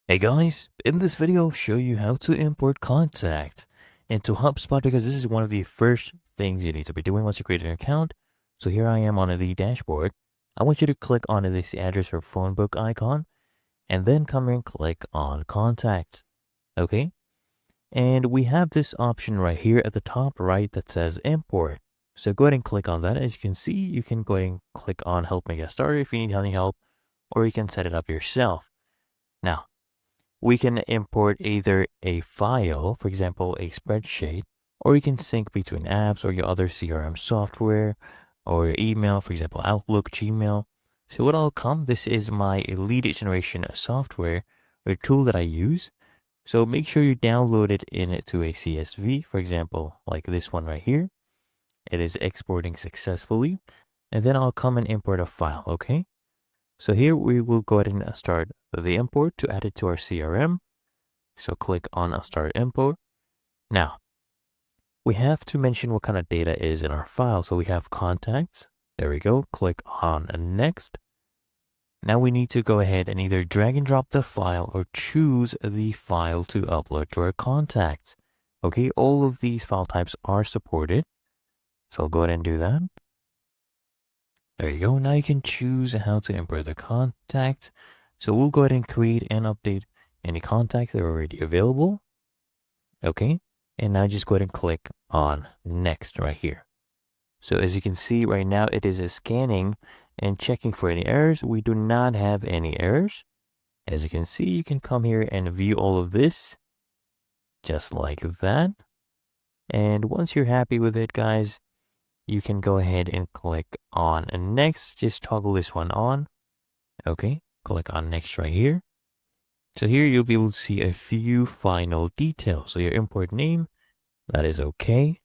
Hey guys, in this video I'll show you how to import contacts into HubSpot because this is one of the first things you need to be doing once you create an account. So here I am on the dashboard. I want you to click on this address or phone book icon and then come here and click on contacts. Okay. And we have this option right here at the top right that says import. So go ahead and click on that. As you can see, you can go ahead and click on help me get started if you need any help, or you can set it up yourself. Now, we can import either a file, for example, a spreadsheet, or you can sync between apps or your other CRM software or your email, for example, Outlook, Gmail. So what I'll come, this is my lead generation software or tool that I use. So make sure you download it into a CSV, for example, like this one right here. It is exporting successfully. And then I'll come and import a file, okay? So here we will go ahead and start the import to add it to our CRM. So click on Start Import. Now, we have to mention what kind of data is in our file. So we have contacts. There we go. Click on Next. Now we need to go ahead and either drag and drop the file or choose the file to upload to our contacts. Okay, all of these file types are supported. So I'll go ahead and do that. There you go. Now you can choose how to import the contacts. So we'll go ahead and create and update any contacts that are already available. Okay. And now just go ahead and click on Next right here. So as you can see right now, it is scanning and checking for any errors. We do not have any errors. As you can see, you can come here and view all of this just like that. And once you're happy with it, guys, you can go ahead and click on Next. Just toggle this one on. Okay, click on Next right here. So here you'll be able to see a few final details. So your import name, that is okay.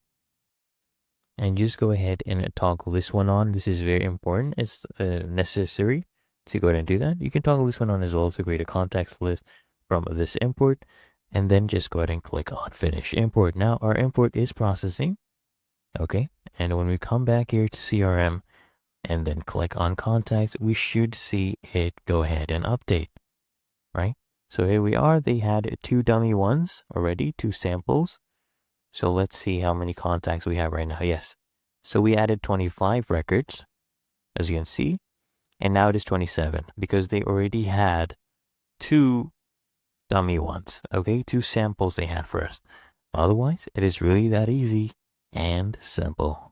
And just go ahead and toggle this one on. This is very important. It's necessary to go ahead and do that. You can toggle this one on as well to create a contacts list from this import. And then just go ahead and click on Finish Import. Now our import is processing. Okay. And when we come back here to CRM and then click on Contacts, we should see it go ahead and update, right? So here we are. They had 2 dummy ones already, 2 samples. So let's see how many contacts we have right now. Yes. So we added 25 records, as you can see. And now it is 27 because they already had 2 dummy ones. Okay, 2 samples they had for us. Otherwise, it is really that easy and simple.